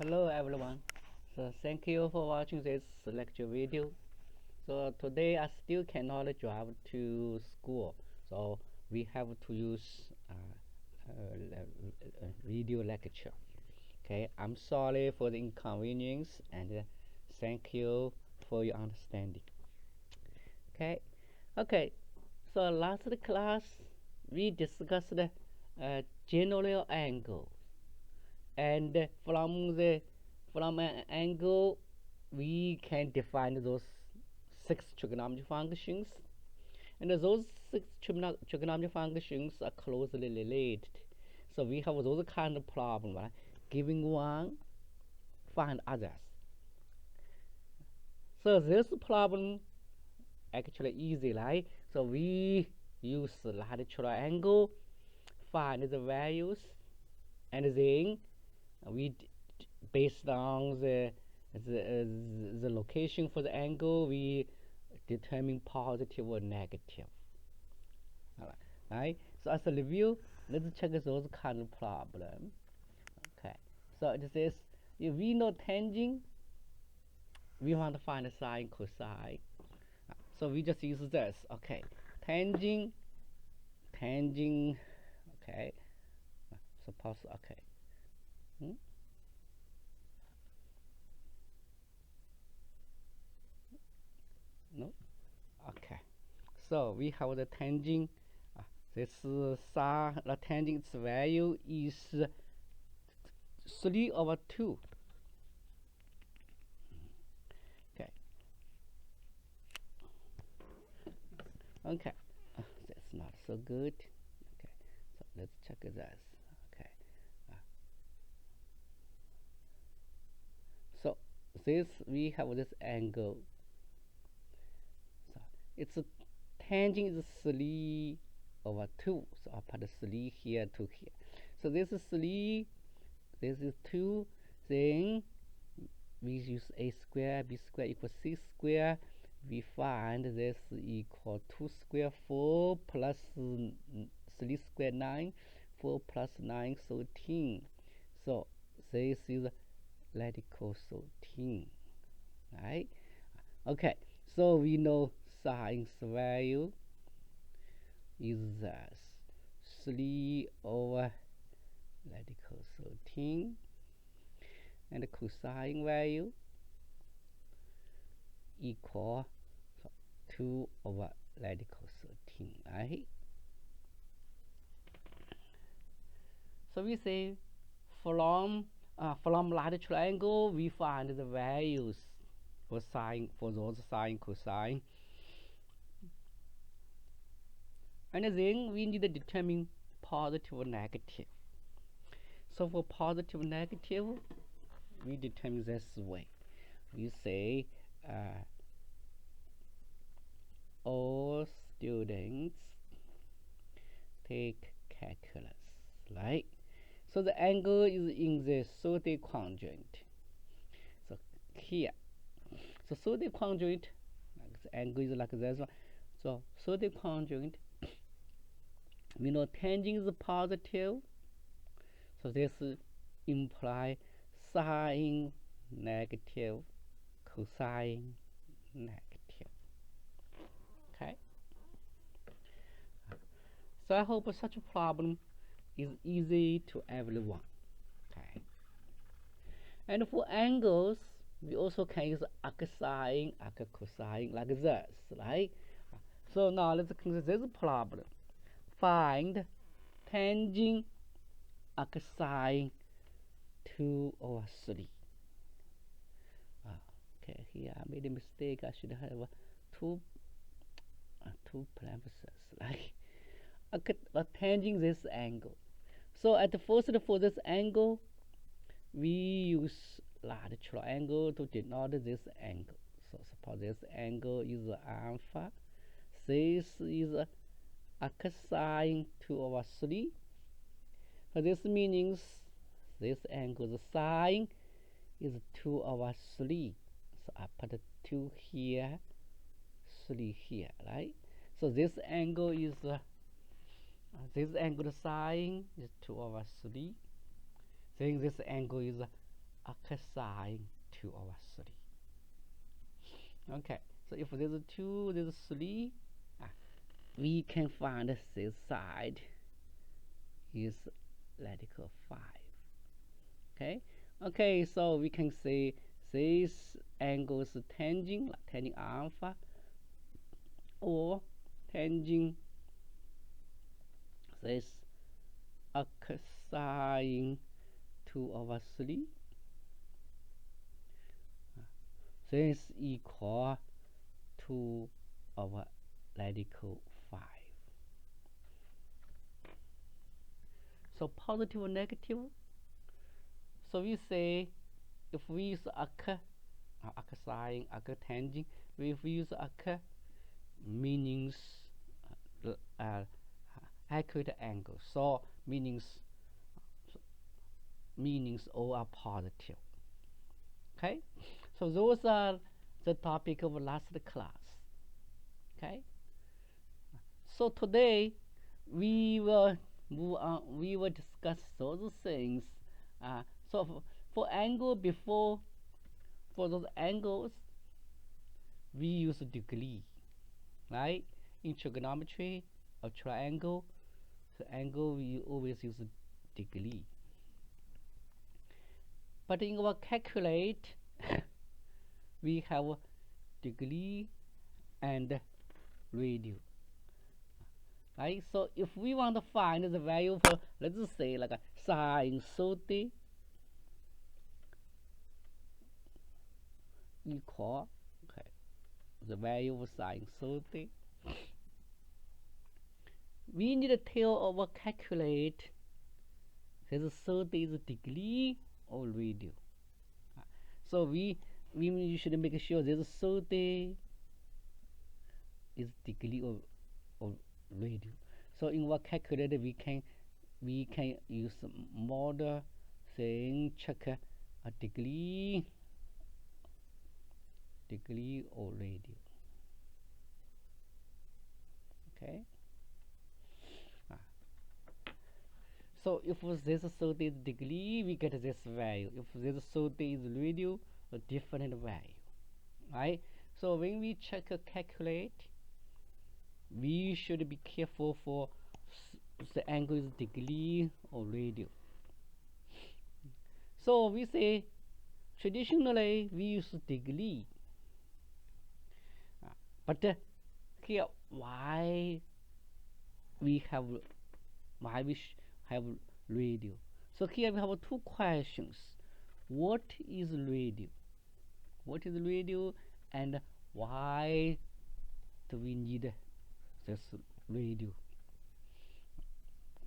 Hello everyone. So thank you for watching this lecture video. So today I still cannot drive to school, so we have to use video lecture. Okay, I'm sorry for the inconvenience and thank you for your understanding. Okay. So last class we discussed general angle, and from an angle we can define those six trigonometric functions, and those six trigonometric functions are closely related. So we have those kind of problem, right? Giving one, find others. So this problem actually easy, right? So we use the large triangle, find the values, and then we based on the location for the angle, we determine positive or negative. All right. So as a review, let's check those kind of problem. Okay. So it says if we know tangent, we want to find the sine, cosine. So we just use this. Okay. Tangent. Okay. Suppose. Okay. No. Okay. So we have the tangent. This sine, the tangent's value is 3/2. Okay. Okay. That's not so good. Okay. So let's check this. Okay. So this we have this angle. So its tangent is 3/2. So I put 3 here, 2 here. So this is 3. This is 2. Then we use a square, b square equals c square. We find this equal 2 square 4 plus 3 square 9, 4 plus 9 13. So this is radical 13, right? Okay, so we know sine's value is 3/radical 13, and the cosine value equal 2/radical 13, right? So we say from large triangle we find the values for those sine, cosine, and then we need to determine positive or negative. So for positive and negative, we determine this way. We say all students take calculus, right? So the angle is in the 30 quadrant. So here, so 30 quadrant, the angle is like this one. So 30 quadrant, we know tangent is positive. So this imply sine negative, cosine negative. Okay. So I hope such a problem is easy to everyone. Okay. And for angles, we also can use arcsine, arccosine like this, right? So now let's consider this problem. Find tangent arcsine 2/3. Okay, here I made a mistake. I should have two parentheses, right? Tangent this angle. So at first for this angle, we use large triangle to denote this angle. So suppose this angle is alpha. This is arcsine 2/3. So this means this angle's sine is 2/3. So I put 2 here, 3 here, right? So this angle is this angle sine is 2/3. Then this angle is arc sine 2 over 3. Okay, so if there's 2, there's 3, we can find this side is radical 5. Okay, so we can say this angle is tangent alpha, or tangent this arc sine 2 over 3. This equal to our radical 5. So positive or negative. So we say if we use arc sine, arc tangent, if we use arc, meanings accurate angle. So meanings all are positive. Okay, so those are the topic of last class. Okay, so today we will move on. We will discuss those things. So for angle before, for those angles, we use degree, right? In trigonometry, a triangle, the angle we always use degree. But in our calculate, we have degree and radian. Right? So if we want to find the value for, let's say, like a sine 30 equal, okay, the value of sine 30, we need to tell our calculate this 30 is degree or radian. So we should make sure this 30 is degree or radian. So in our calculator we can use model thing, check a degree or radian. Okay. So if this 30 is degree, we get this value. If this 30 is radian, a different value, right? So when we check a calculate, we should be careful for the angle is degree or radian. So we say traditionally we use degree, but here why we have radian? So here we have two questions. What is radian? What is radian, and why do we need this radian?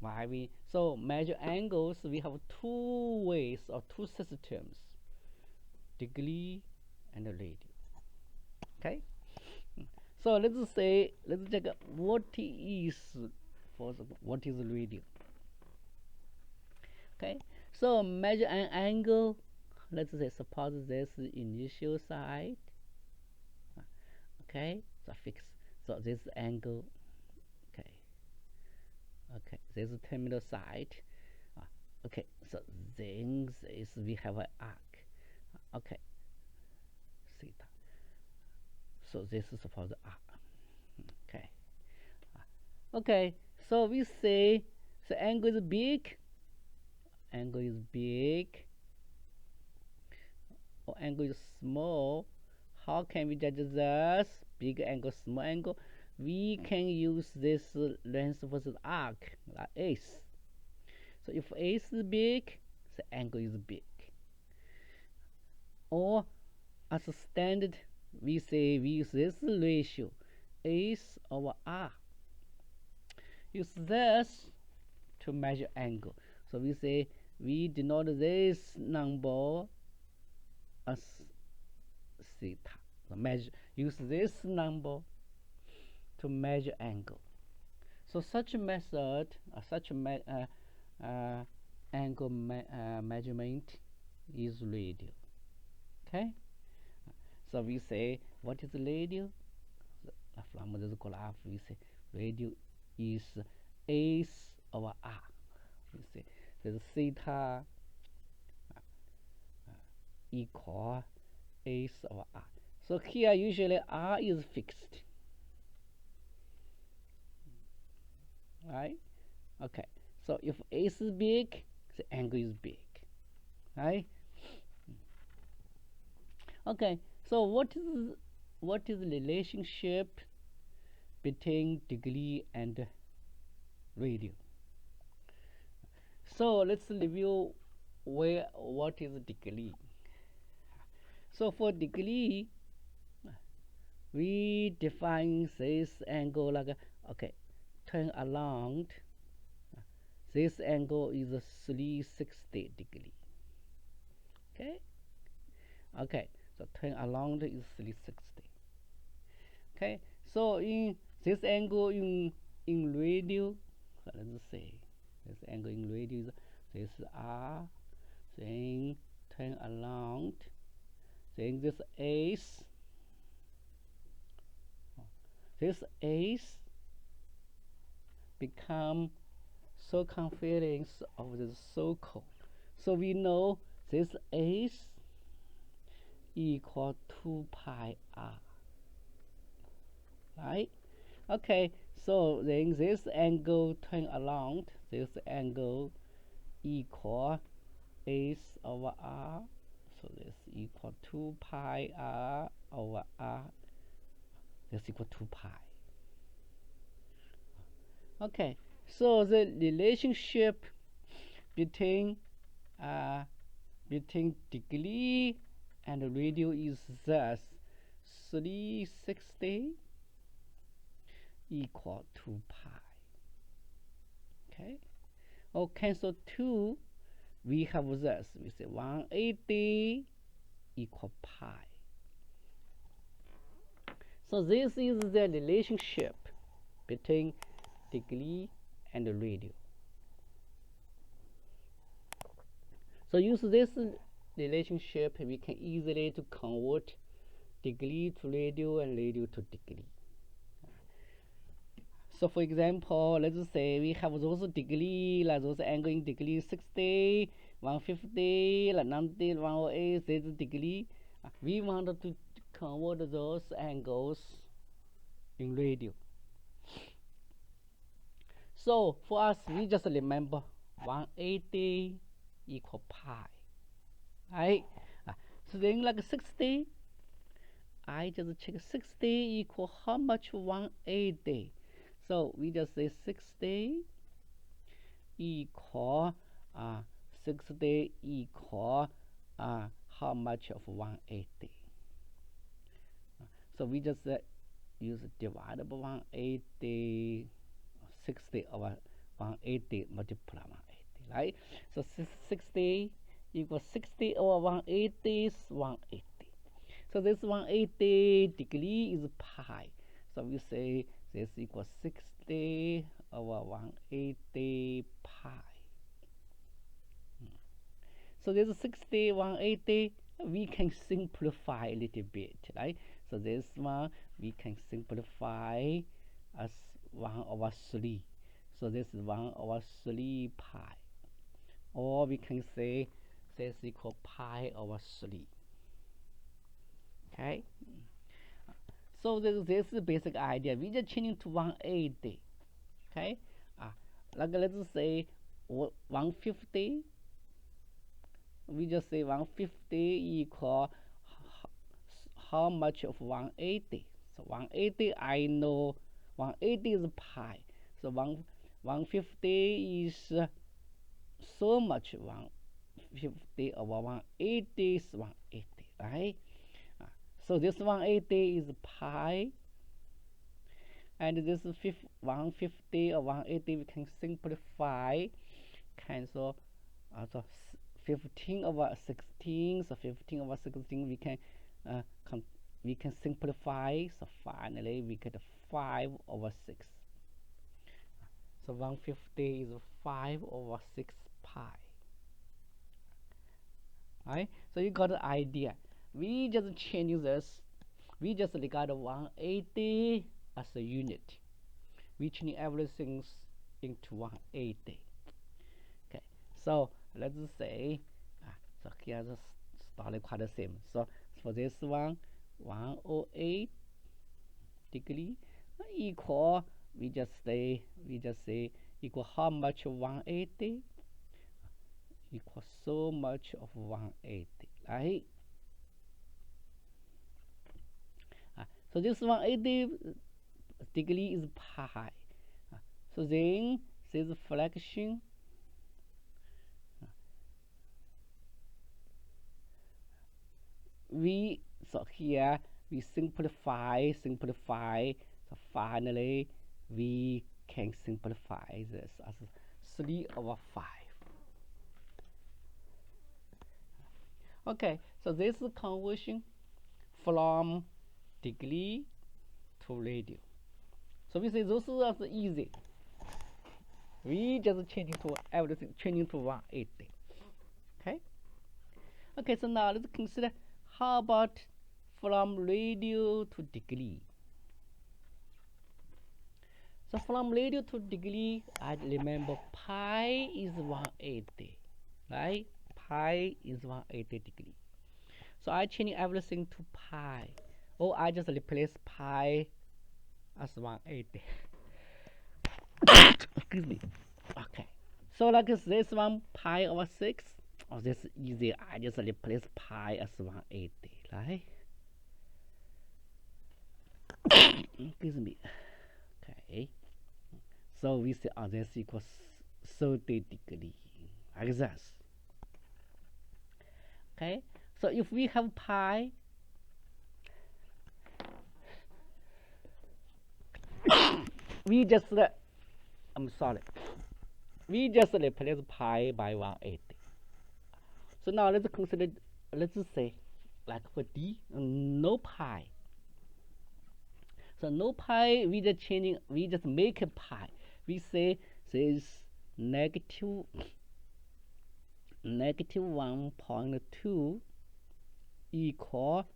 Why we measure angles? We have two ways or two systems: degree and radian. Okay. So let's check what is radian. Okay. So measure an angle. Let's say suppose this is initial side. Okay. So fix. So this angle. Okay. Okay. This is terminal side. Okay. So then this we have an arc. Okay. Theta. So this is suppose arc. Okay. Okay. So we say the angle is big. Angle is big. Or angle is small. How can we judge this? Big angle, small angle. We can use this length versus arc, like ACE. So if ACE is big, the angle is big. Or as a standard, we say we use this ratio, ACE over R. Use this to measure angle. So we say we denote this number as theta. So use this number to measure angle. So such a method, angle measurement is radian. Okay. So we say what is radian? From this graph, we say radian is ACE over R. We say there's theta equal ace over r. So here usually r is fixed, right? Okay, so if ace is big, the angle is big, right? Okay, so what is the relationship between degree and radio? So let's review what is degree. So for degree, we define this angle like okay, turn around. This angle is a 360 degree. Okay, so turn around is 360. Okay, so in this angle in radio, let's say this angle in radio is this r, then turn around, then this ace become circumference of the circle. So we know this ace equal 2 pi r, right? Okay, so then this angle turn around, this angle equal ace over r, so this equal 2 pi r over r, this equal 2 pi. Okay, so the relationship between degree and radio is thus 360 equal 2 pi. Okay, cancel 2, we have this, we say 180 equal pi. So this is the relationship between degree and radio. So use this relationship, we can easily to convert degree to radio and radio to degree. So for example, let's say we have those degree, like those angle in degree 60, 150, like 90, 108, this degree. We want to convert those angles in radio. So for us, we just remember 180 equal pi, right? So then like 60, I just check 60 equal how much 180. So we just say 60 equal 60 equal how much of 180. So we just use divide by 180, 60 over 180 multiply 180, right? So 60 equals 60 over 180 is 180. So this 180 degree is pi. So we say this equals 60 over 180 pi. So this 60, 180, we can simplify a little bit, right? So this one we can simplify as 1 over 3. So this is 1 over 3 pi. Or we can say this equal pi over 3. Okay? So this is the basic idea. We just change it to 180. Okay? Like let's say 150. We just say 150 equal how much of 180. So 180, I know 180 is pi. So 150 is so much 150 over 180 is 180, right? So this 180 is pi, and this 150 or 180 we can simplify, cancel. So 15 over 16. So 15 over 16 we can simplify. So finally we get 5 over 6. So 150 is 5 over 6 pi. Right? So you got the idea. We just change this. We just regard 180 as a unit. We change everything into 180. Okay. So let's say, so here's totally quite the same. So for this one, 108 degree equal, we just say equal how much 180? Equal so much of 180, right? So this 180 degree is pi. So then this fraction so here we simplify. So finally we can simplify this as 3/5. Okay, so this is conversion from degree to radian. So we say those are easy. We just changing to everything, changing to 180. Okay. Okay, so now let's consider how about from radio to degree. So from radio to degree, I remember pi is 180, right? Pi is 180 degree. So I change everything to pi. Oh, I just replace pi as 180. Excuse me. Okay. So like this one, pi over 6. Oh, this is easy. I just replace pi as 180, right? Excuse me. Okay. So we say, oh, this equals 30 degree, like this. Okay. So if we have pi, we just, I'm sorry, we just replace pi by 180. So now let's consider, let's say, like for D, no pi. So no pi, we just changing, we just make a pi. We say this negative 1.2 equal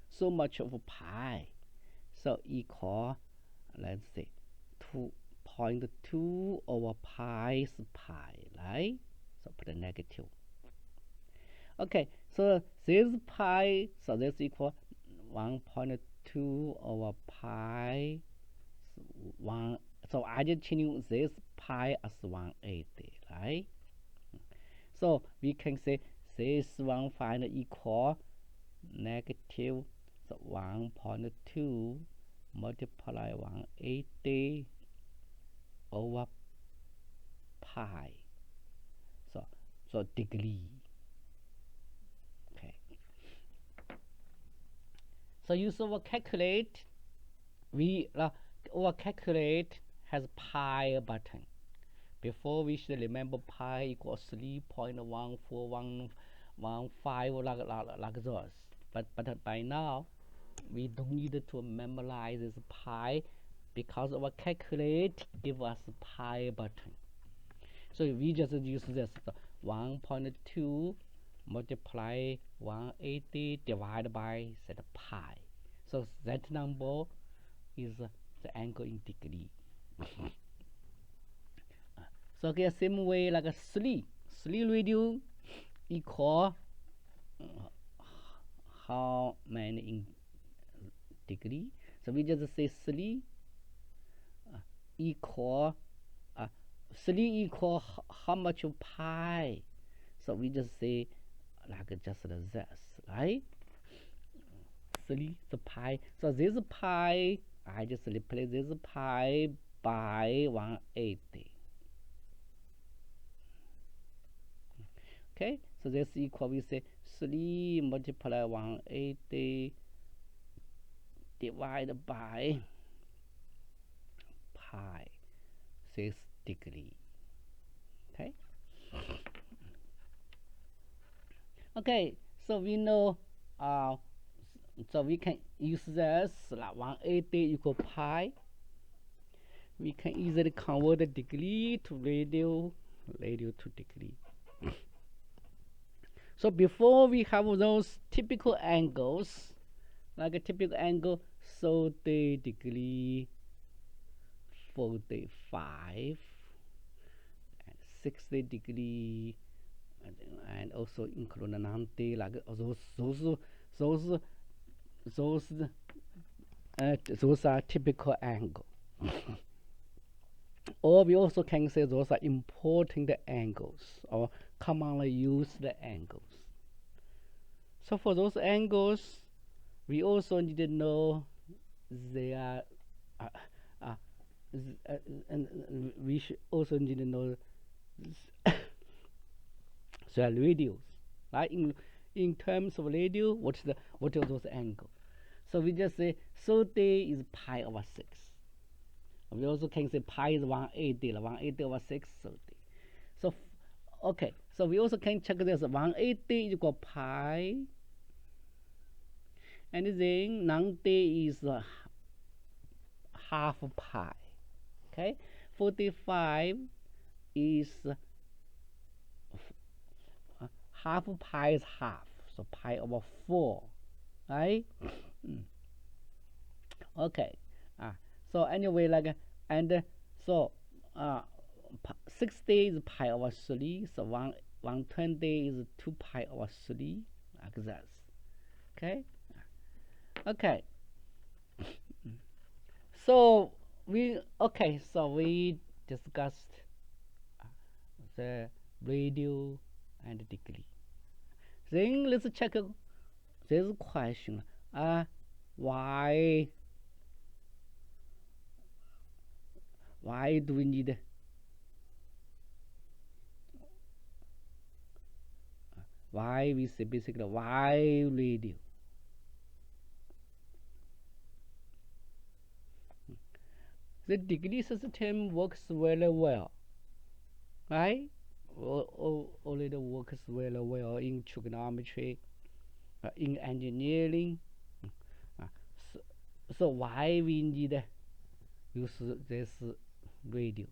so much of pi. So equal, let's say 2.2 over pi is pi, right? So put a negative. Okay, so this pi, so this equal 1.2 over pi. So I just change this pi as 180, right? So we can say this one final equal negative, so 1.2 multiply 180 over pi. So degree. Okay. So use our calculate. Our calculate has pi button. Before we should remember pi equals 3.14115 like this. But by now we don't need to memorize this pi because our calculate give us pi button. So we just use this 1.2 multiply 180 divided by that pi. So that number is the angle in degree. So okay, same way like a 3 radian equal how many in degree? So we just say 3 equal 3 equal how much of pi? So we just say like just this, right? 3 the pi. So this pi, I just replace this pi by 180. Okay, so this equal, we say 3 multiply 180 divided by pi 6 degree. Okay, so we know, so we can use this like 180 equal pi. We can easily convert the degree to radian to degree. So before we have those typical angles, like a typical angle 30 degree, 45, and 60 degree, and also include 90, like those are typical angle. Or we also can say those are important angles or commonly used angles. So for those angles, we also need to know their and we should also need to know their radius, right? In terms of radius, what are those angles? So we just say 30 is pi over 6. We also can say pi is 180, 180 over 6, 30. So, okay, so we also can check this. 180 is equal pi, and then 90 is half pi. Okay, 45 is half pi is half, so pi over 4, right? Okay, so anyway, like, and so 60 is pi over 3, so 120 is 2 pi over 3, like that. Okay. So we discussed the radius and degree. Then let's check this question. Why do we need why we say basically why radius? The degree system works very well, right? Already works very well in trigonometry, in engineering. So why we need use this radius?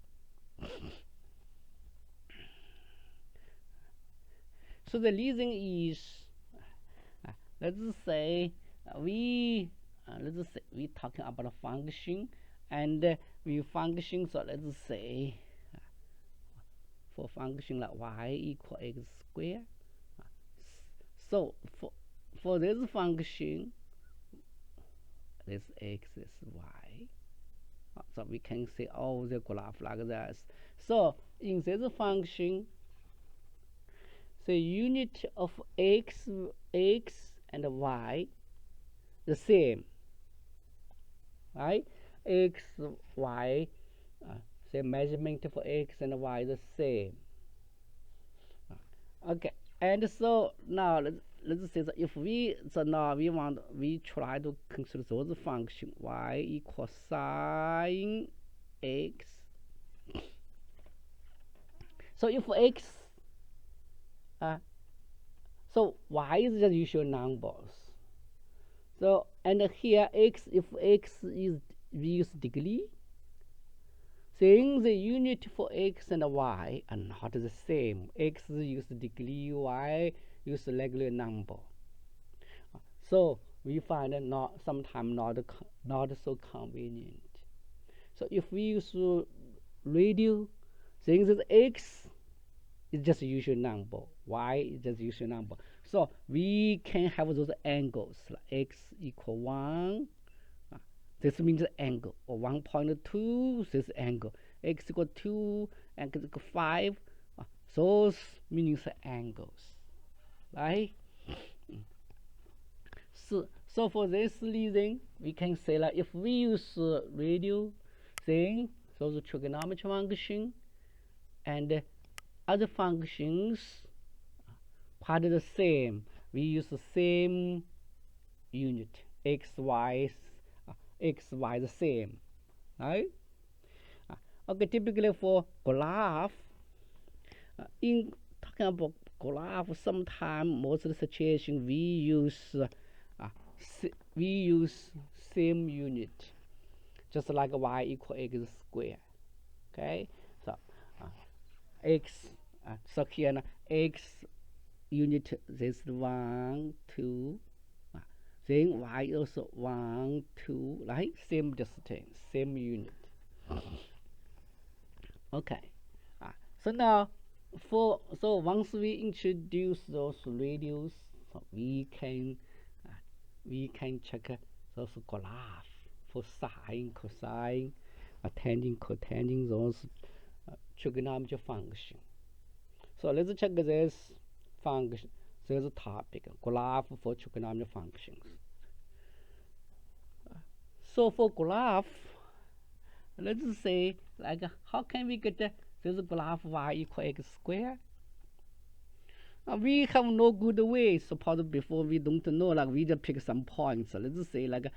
So the reason is, let's say we talking about a function, and we function. So let's say for function like y equal x squared. So for this function, this x is y. So we can see all the graph like this. So in this function, the unit of x and y the same, right? X, y, the measurement for x and y the same. Okay, and so now let's say that if we try to consider those function y equals sine x. So if x, so y is just usual numbers. So and here x, if x is we use degree, then the unit for x and y are not the same. X use degree, y use regular number. So we find it sometimes not so convenient. So if we use radius, then the x is just usual number, y is just usual number. So we can have those angles like x equal 1. This means angle, or 1.2, this angle. X equal 2, x equal 5. Those means angles, right? So for this reason, we can say that if we use radius, then those trigonometry function and other functions part of the same. We use the same unit, x, y the same, right? Okay, typically for graph, in talking about graph, sometimes most of the situation we use same unit, just like y equal x squared. Okay, so x, so here x unit this 1, 2. Then y also 1, 2, right? Same distance, same unit. Okay. So now so once we introduce those radios, so we can check those graph for sine, cosine, tangent, cotangent, those trigonometric function. So let's check this function, this topic, graph for trigonometric functions. So for graph, let's say like how can we get this graph y equal x squared? We have no good way. Suppose before we don't know, like we just pick some points. Let's say like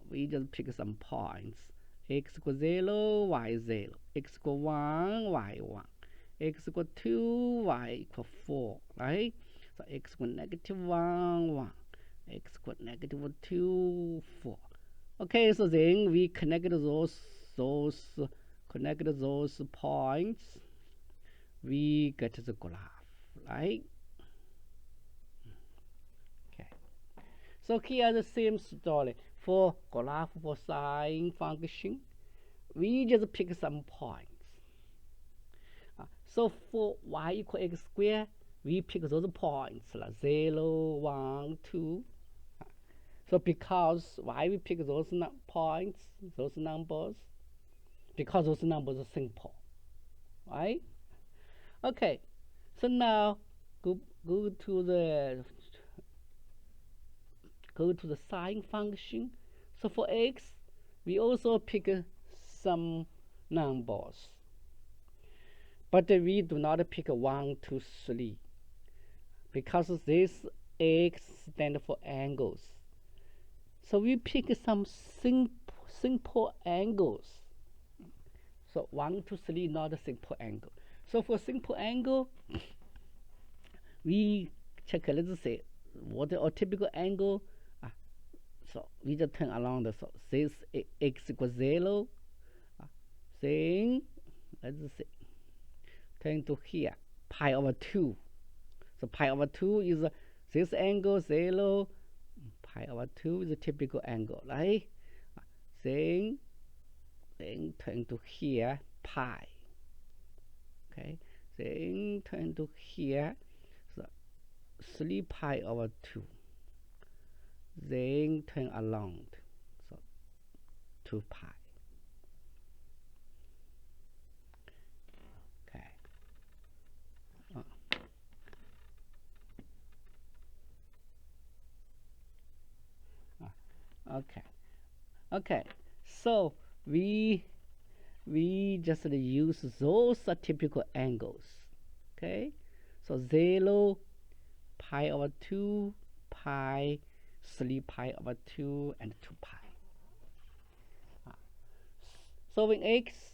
we just pick some points. X equals 0, y 0. X equals 1, y 1. X equals 2, y equals 4, right? So x equals -1, 1. X equals -2, 4. Okay, so then we connect those points. We get the graph, right? Okay. So here the same story for graph for sine function. We just pick some points. So for y equal x squared, we pick those points like 0, 1, 2. So because why we pick those points, those numbers? Because those numbers are simple, right? Okay, so now go to the sine function. So for x, we also pick some numbers, but we do not pick 1, 2, 3 because this x stands for angles. So we pick some simple angles. So 1, 2, 3 not a simple angle. So for simple angle, we check, let's say, what is a typical angle. So we just turn around. So this x equals 0. Then let's say turn to here, pi over 2. So pi over 2 is this angle 0. Pi over 2 is a typical angle, right? Then turn to here, pi. Okay. Then turn to here, so 3 pi over 2. Then turn around, so 2 pi. Okay. Okay. Okay. So we just use those typical angles. Okay. So 0, pi over 2, pi, 3 pi over 2, and 2 pi. So in x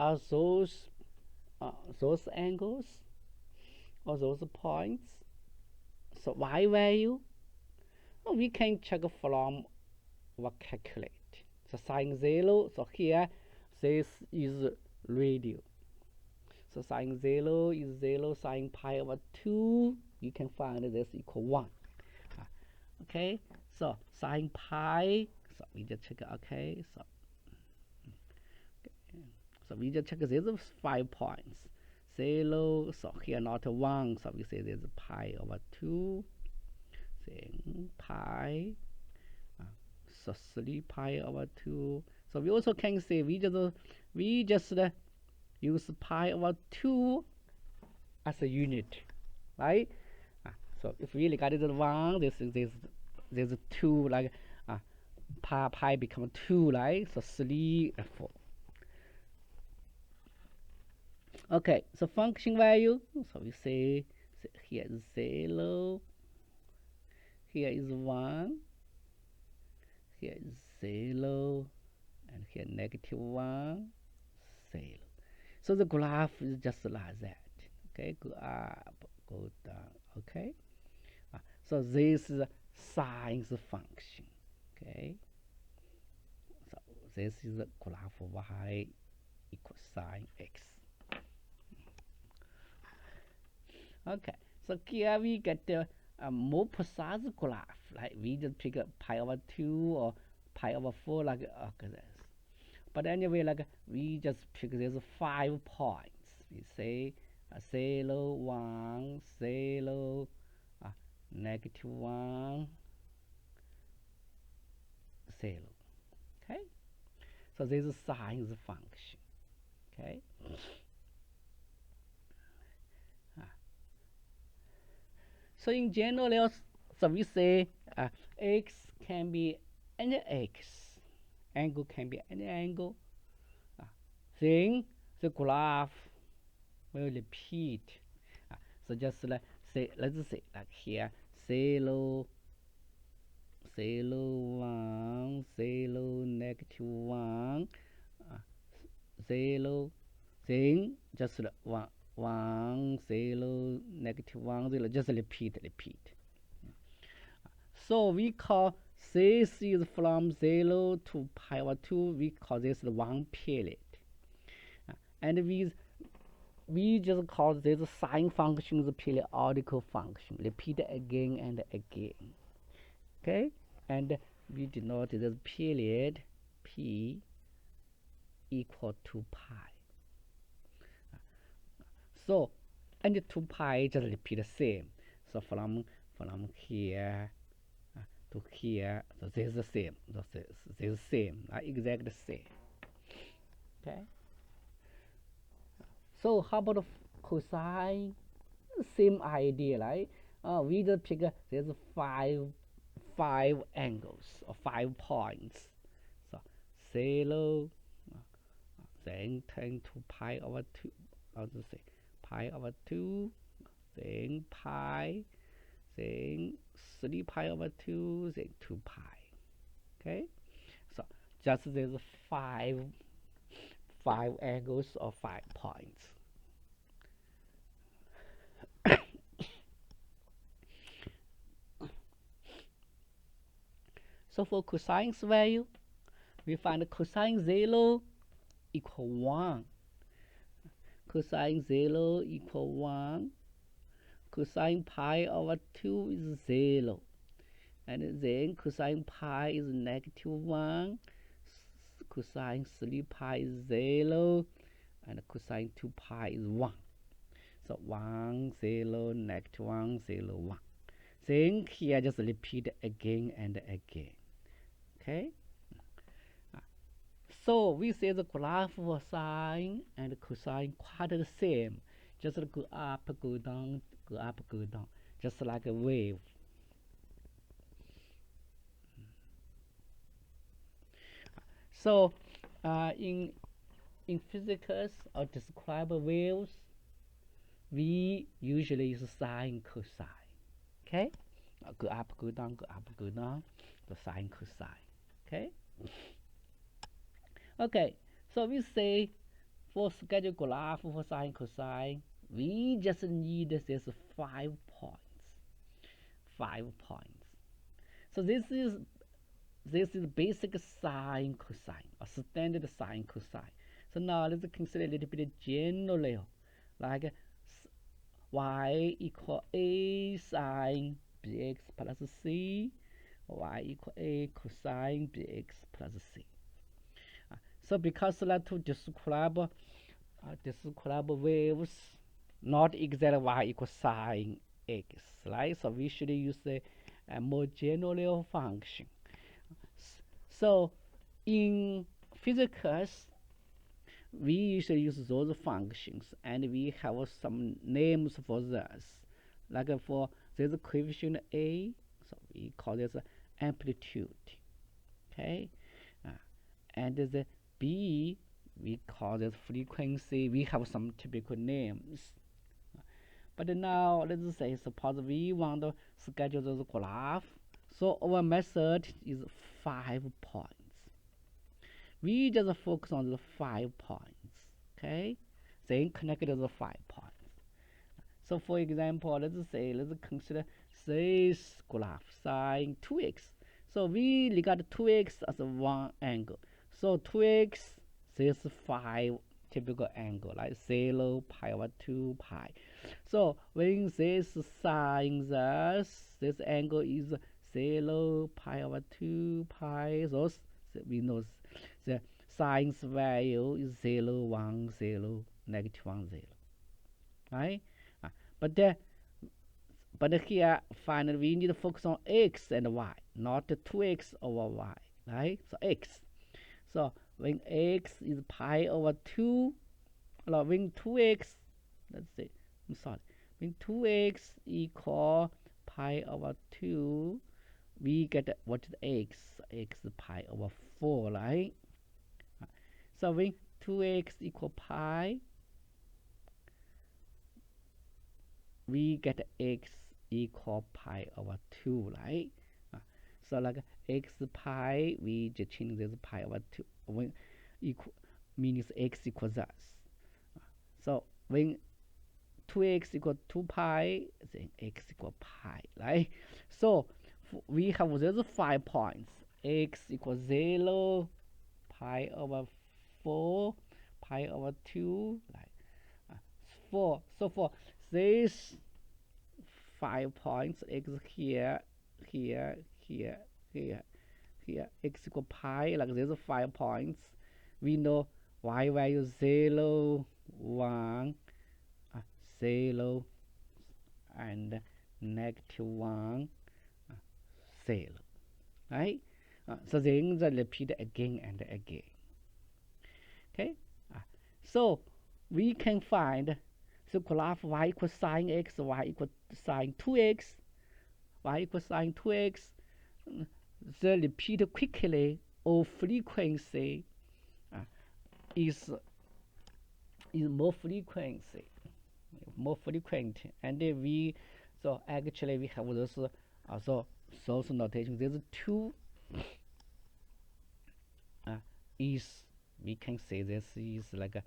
are those angles or those points. So y value, we can check from or calculate. So sine 0, so here this is radial. So sine 0 is 0, sine pi over 2, you can find this equal 1. Okay, so sine pi, so we just check, okay, so we just check this is 5 points. 0, so here not 1, so we say there's pi over 2, then pi, so 3 pi over 2. So we also can say we just use pi over 2 as a unit, right? So if we regard it as 1, there's 2, like pi become 2, right? So 3 and 4. Okay, so function value, so we say here is 0, here is 1, here is 0, and here -1, 0. So the graph is just like that. Okay, go up, go down. Okay, so this is a sine function. Okay, so this is the graph of y equals sine x. Okay, so here we get a more precise graph. Like we just pick up pi over 2 or pi over 4 like this. But anyway, like we just pick these 5 points. We say 0, 1, 0, -1, 0. Okay, so this is sine function. Okay, so in general, so we say x can be any x, angle can be any angle. Then the graph will repeat. So just like say, let's say like here, 0, 0, 1, 0, -1, 0, then just 1, 1, 0, -1, 0, just repeat. So we call this is from 0 to pi over 2, we call this one period. And we just call this sine function the periodical function, repeat again and again. Okay, and we denote this period p equal to pi. So, and 2 pi just repeat the same. So from here to here, so this is the same. This is same, exactly same. Okay. So how about cosine? Same idea, right? We just pick there's five angles or 5 points. So 0, then turn to pi over 2. I'll just say pi over 2, then pi, then 3 pi over 2, then 2 pi. Okay, so just there's five angles or 5 points. So for cosine's value, we find cosine 0 equal 1. Cosine 0 equal 1. Cosine pi over 2 is 0. And then cosine pi is -1. Cosine 3 pi is 0. And cosine 2 pi is 1. So 1, 0, -1, 0, 1. Then here just repeat again and again. Okay? So we say the graph for sine and cosine quite the same. Just go up, go down, go up, go down. Just like a wave. So in physics or describe waves, we usually use sine cosine. Okay? Go up, go down, go up, go down. The sine cosine. Okay? Okay, so we say for schedule graph for sine cosine, we just need this 5 points. 5 points. So this is basic sine cosine, a standard sine cosine. So now let's consider a little bit general, like y equal a sine bx plus c, y equal a cosine bx plus c. So because to describe waves, not exactly y equals sine x, right? So we should use a more general function. So in physics, we usually use those functions, and we have some names for this. Like for this coefficient a, so we call this amplitude. Okay, and the b, we call this frequency. We have some typical names. But now let's say suppose we want to schedule this graph. So our method is 5 points. We just focus on the 5 points. Okay, then connect the 5 points. So for example, let's consider this graph sine 2x. So we regard 2x as one angle. So 2x, this 5 typical angle, like 0, pi over 2 pi. So when this sine this angle is 0, pi over 2 pi, so we know the sine's value is 0, 1, 0, -1, 0. right? But but here finally we need to focus on x and y, not 2x over y, right? So x. So when x is pi over 2, when 2x, let's see, I'm sorry, when 2x equal pi over 2, we get what is x? X is pi over 4, right? So when 2x equal pi, we get x equal pi over 2, right? So like x pi, we just change this pi over 2. When equal means x equals this. So when 2x equal 2 pi, then x equal pi, right? So we have those 5 points. X equals 0, pi over 4, pi over 2, right? 4. So for these 5 points, x here, here, here, here, here, x equal pi, like these 5 points, we know y value 0, 1, 0, and -1, 0, right? So then the repeat again and again. Okay, so we can find the graph y equals sine x, y equals sine 2x, y equals sine 2x. The repeat quickly or frequency is more frequency, more frequent, and we so actually we have this also source notation. There's two is we can say this is like a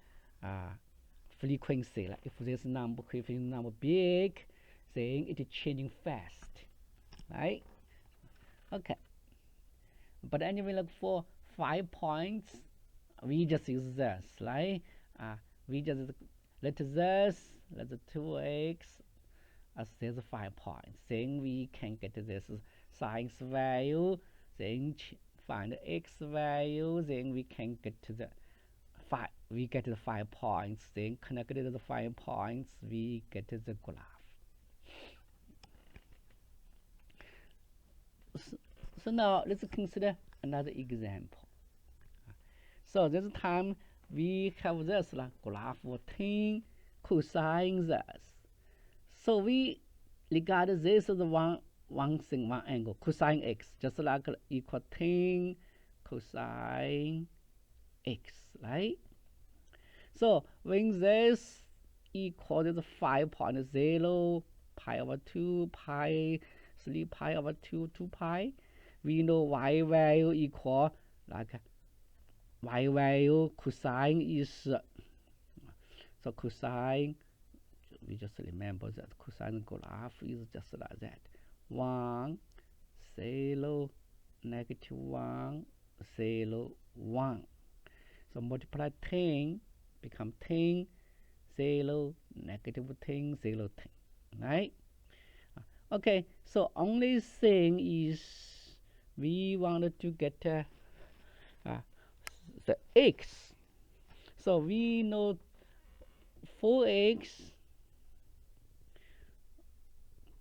frequency. Like if this number coefficient number big, then it is changing fast, right? Okay. But anyway, like for 5 points, we just use this, right? We just let this, let the 2x as these 5 points. Then we can get this sine value, then find the x value, then we can get to the 5. We get the 5 points, then connected the 5 points, we get the graph. So now let's consider another example. So this time we have this graph of 10 cosine this. So we regard this as one thing, one angle, cosine x, just like equal 10 cosine x, right? So when this equals 5.0 pi over 2 pi 3 pi over 2 2 pi, we know y value equal like y value cosine is so cosine, we just remember that cosine graph is just like that, 1 0 -1 0 1. So multiply 10 become 10 0 -10 0 10, right? Okay, so only thing is we wanted to get the x. So we know 4x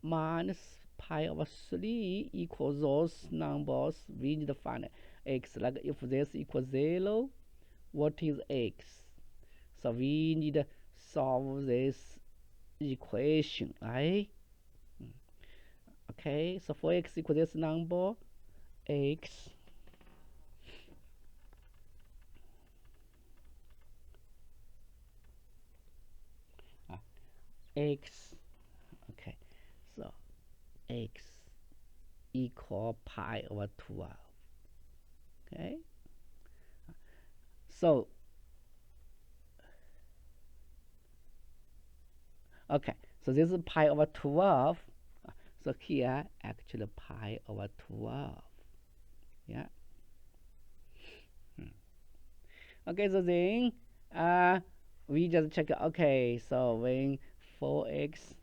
minus pi over 3 equals those numbers. We need to find x. Like if this equals 0, what is x? So we need to solve this equation, right? Okay, so for x equals this number, x x, okay, so x equal pi over 12, okay? So, okay, so this is pi over 12, so here actually pi over 12, yeah? Okay, so then we just check, okay, so when 4x,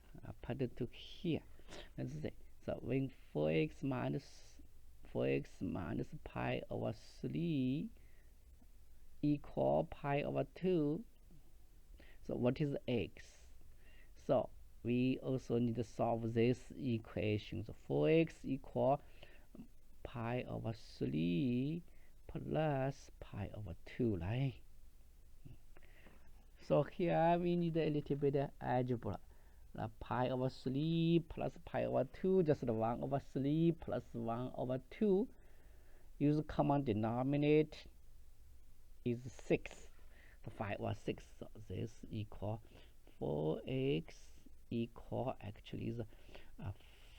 put it to here, let's see, so when 4x minus pi over 3 equal pi over 2, so what is x? So we also need to solve this equation. So 4x equal pi over 3 plus pi over 2, right? So here we need a little bit of algebra. Pi over 3 plus pi over 2, just 1 over 3 plus 1 over 2. Use common denominator is 6. So 5 over 6. So this equal 4x equal actually is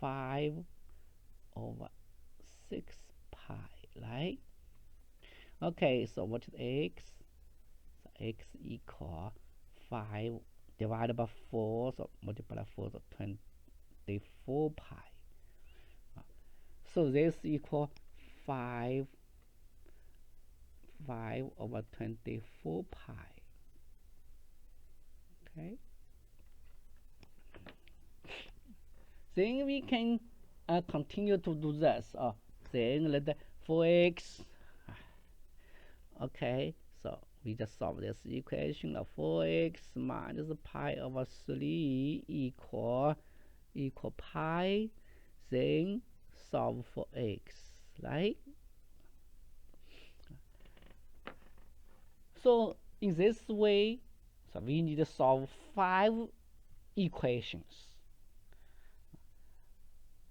5 over 6 pi, right? Okay, so what is x? So x equal 5 divided by 4, so multiply 4, so 24 pi. So this equal 5 over 24 pi. Okay. Then we can continue to do this. Then let the 4x. Okay, so we just solve this equation of 4x minus pi over 3 equal pi. Then solve for x, right? So in this way, so we need to solve 5 equations.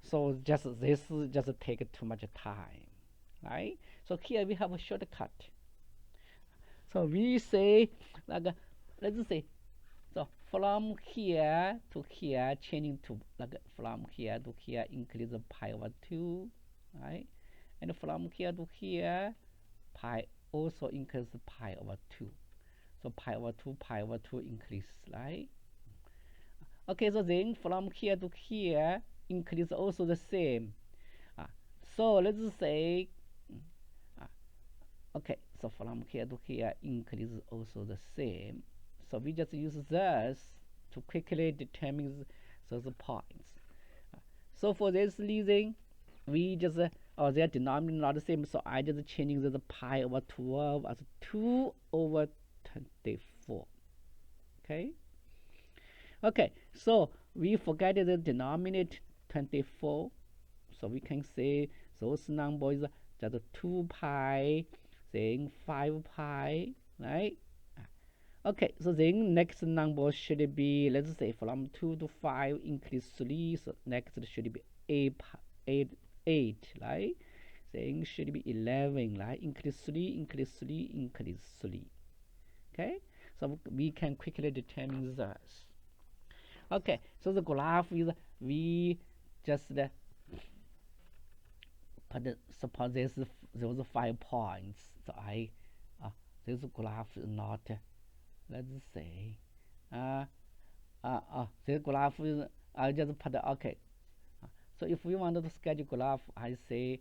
So just this just take too much time, right? So here we have a shortcut. So we say like let's say, so from here to here, changing to like from here to here, increase pi over 2, right? And from here to here, pi also increase pi over 2. So pi over 2 increase, right? Okay, so then from here to here, increase also the same. So let's say, okay, so from here to here, increase also the same. So we just use this to quickly determine those points. So for this reason, we just, their denominator not the same, so I just changing the pi over 12 as 2 over 24. Okay? Okay, so we forget the denominator 24, so we can say those numbers just 2 pi, then 5 pi, right? Okay, so then next number should be, let's say from 2 to 5 increase 3, so next should be 8, right? Then should be 11, right? Increase 3, increase 3, increase 3. Okay, so we can quickly determine this. Okay, so the graph is, we just put, suppose those 5 points. So this graph is not, let's say, this graph is, I just put, okay. So if we wanted to schedule graph, I say,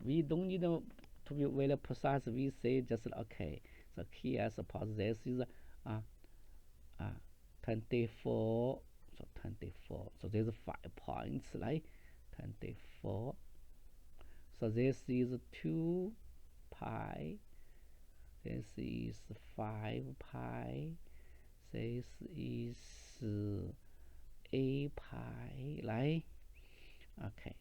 we don't need to be very precise. We say just, okay. So here, suppose this is 24, so 24, so there's 5 points, right? 24, so this is 2 pi, this is 5 pi, this is 8 pi, right? Okay,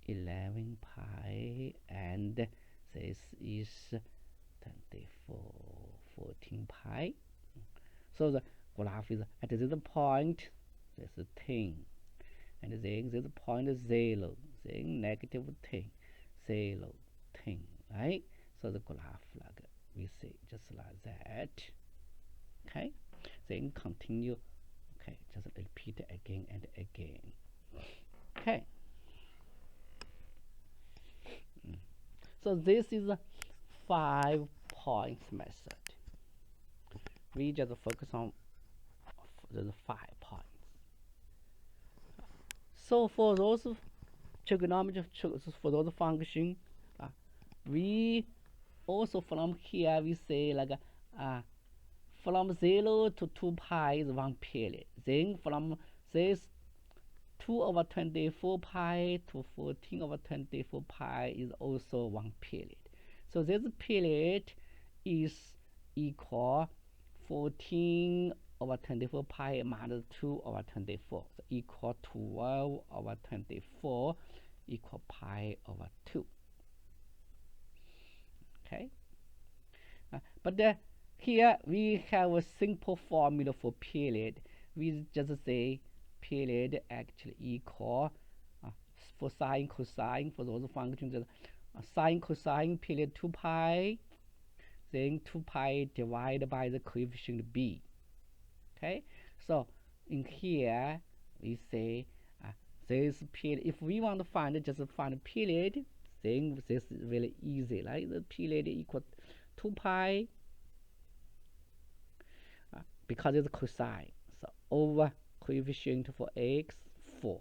11 pi, and this is 24, 14 pi. So the graph is at this point, this is 10, and then this point is 0, then negative 10, 0, 10, right? So the graph, like we say, just like that. Okay, then continue. Okay, just repeat again and again. Okay. So this is a 5 points method. We just focus on the 5 points. So for those trigonometry, for those functions, we also from here we say like from 0 to 2 pi is 1 period. Then from this 2 over 24 pi to 14 over 24 pi is also 1 period. So this period is equal 14 over 24 pi minus 2 over 24, so equal 12 over 24 equal pi over 2. Okay, but here we have a simple formula for period. We just say period actually equal for sine cosine for those functions, sine cosine period 2 pi, then 2 pi divided by the coefficient b. Okay, so in here we say this period. If we want to find just find a period, then this is really easy, right? The period equal 2 pi because it's cosine, so over coefficient for x 4,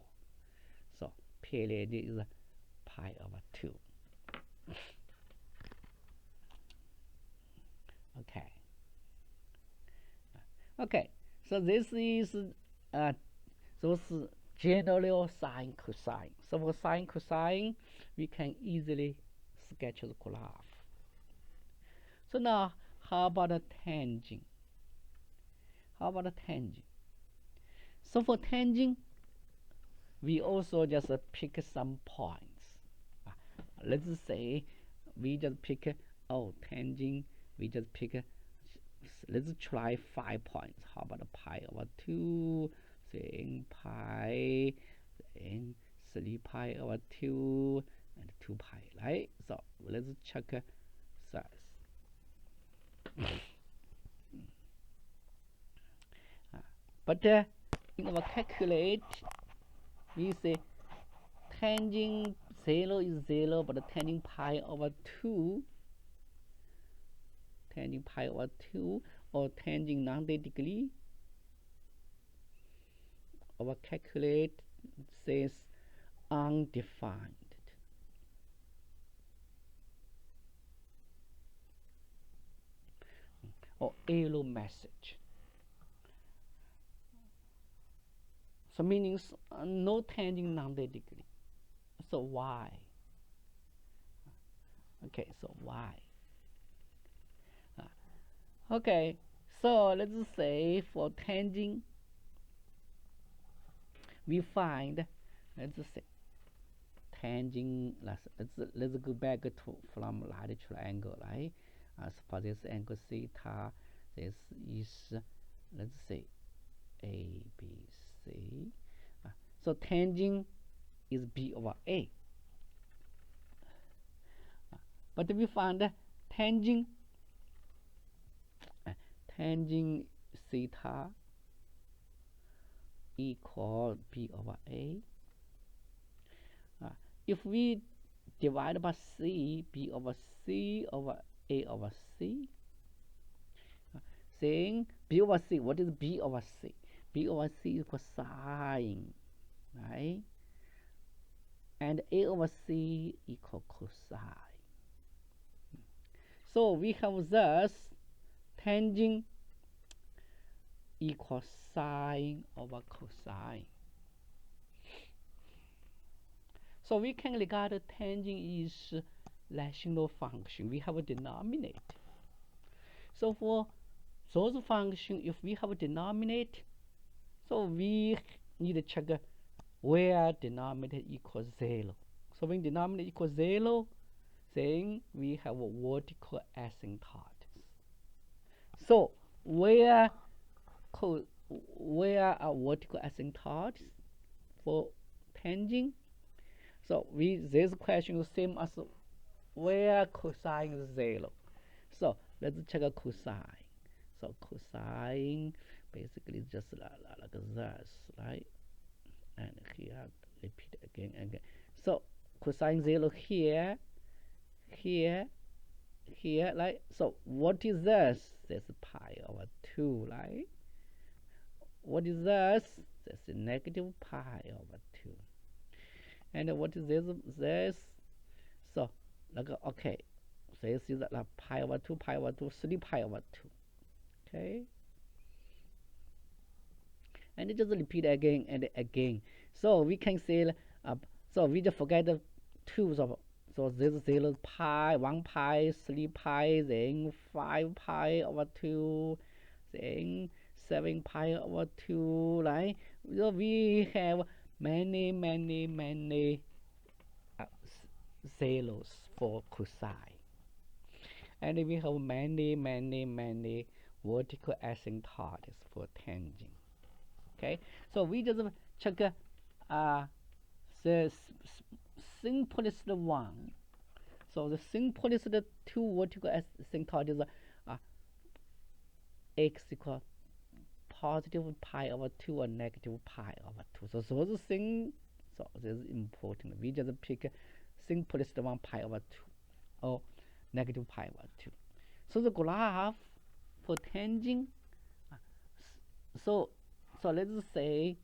so period is pi over 2. Okay, so this is those general sine cosine. So for sine cosine, we can easily sketch the graph. So now, how about a tangent? How about a tangent? So for tangent, we also just pick some points. Let's say we just pick tangent. We just pick. Let's try 5 points. How about pi over 2, then pi, then 3 pi over 2, and 2 pi, right? So let's check size. But in our calculate, we say tangent 0 is 0, but tangent pi over 2, tangent pi over 2, or tangent 90 degree, our calculate says undefined. Or error message. So meaning no tangent 90 degree. So why? Okay, so why? Okay, so let's say for tangent, we find, let's say tangent. Let's go back to from right triangle, right? For this angle theta, this is, let's say A, B, C. So tangent is B over A. But we find tangent theta equal B over A. If we divide by C, B over C over A over C, saying B over C, what is B over C? B over C equals sine, right? And A over C equal cosine. So we have thus tangent equals sine over cosine. So we can regard a tangent is rational function. We have a denominator. So for those functions, if we have a denominator, so we need to check where denominator equals 0. So when denominator equals 0, then we have a vertical asymptote. So where are vertical asymptotes for tangent? So this question is same as where cosine is 0. So let's check a cosine. So cosine basically just like this, right? And here repeat again and again. So cosine 0 here, right? So what is this? This is pi over 2, right? What is this? This is negative pi over 2. And what is this? So like okay, so this is like pi over 2, 3 pi over 2. Okay. And just repeat again and again. So we can say, so we just forget the 2. So this is 0 pi, 1 pi, 3 pi, then 5 pi over 2, then 7 pi over 2, right? So we have many zeros for cosine, and we have many vertical asymptotes for tangent. Okay, so we just check the simplest one. So the simplest two vertical asymptotes are x equal positive pi over 2 or negative pi over 2. So those things, so this is important. We just pick simplest one, pi over 2 or negative pi over 2. So the graph for tangent, so let's say,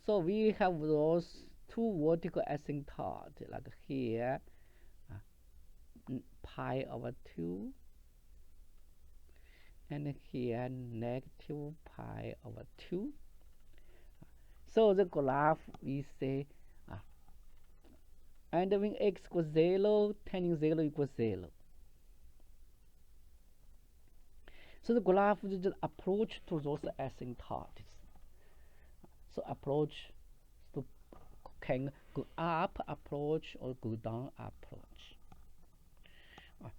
so we have those two vertical asymptotes, like here, pi over 2, and here negative pi over 2. So the graph we say, and when x equals 0, tangent 0 equals 0. So the graph is just approach to those asymptotes. So approach to can go up approach or go down approach.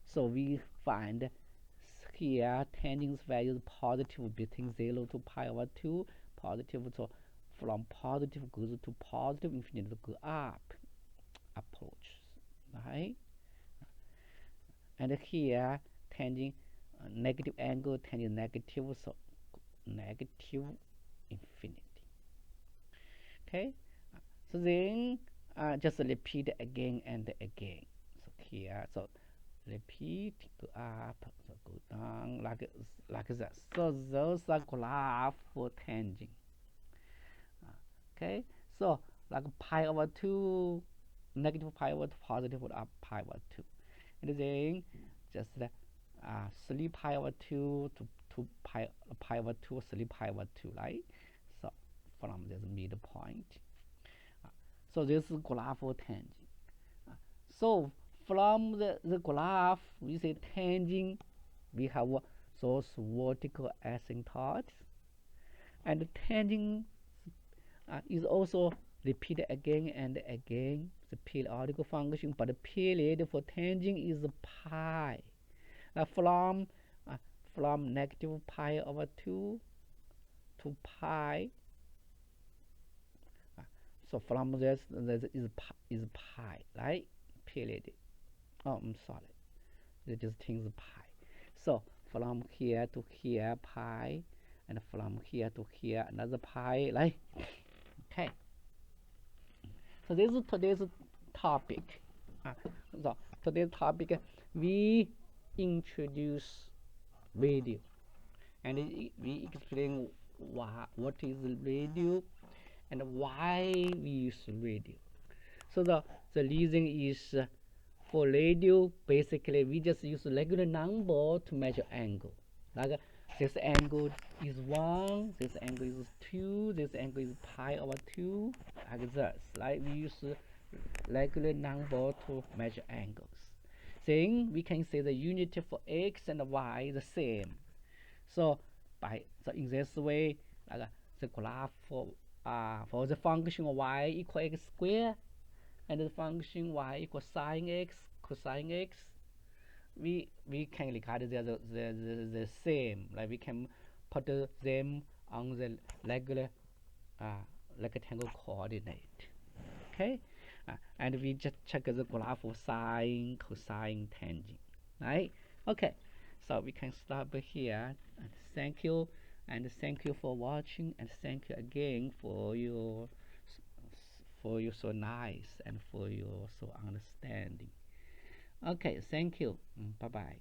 So we find here tangent's value is positive between 0 to pi over 2, positive, so from positive goes to positive infinity to go up approach, right? And here tangent negative angle, tangent negative, so negative infinity. Okay, so then just repeat again and again. So here, so repeat, go up, so go down, like that. So those are graph for tangent. Okay, so like pi over 2, negative pi over 2, positive up pi over 2. And then just 3 pi over 2 to 2 pi over 2, 3 pi over 2, right? So from this midpoint. So this is graph for tangent. So from the graph, we say tangent, we have those vertical asymptotes. And tangent is also repeated again and again, the periodical function, but the period for tangent is pi. From negative pi over 2 to pi. So from this is pi, right? Period. Oh, I'm sorry. This just things pi. So from here to here pi, and from here to here another pi, right? Okay. So this is today's topic. So today's topic, we introduce radio, and we explain what is radio and why we use radio. So the reason is for radio, basically we just use regular number to measure angle. Like this angle is 1, this angle is 2, this angle is pi over 2, like this. Right? We use regular number to measure angles. Then we can say the unit for x and y the same. So in this way, like the graph for the function y equal x squared, and the function y equals sine x cosine x, we can regard the same. Like we can put them on the regular rectangle coordinate. Okay, and we just check the graph of sine, cosine, tangent. Right? Okay, so we can stop here. And thank you, and thank you for watching, and thank you again for your so nice and for your so understanding. Okay, thank you. Bye bye.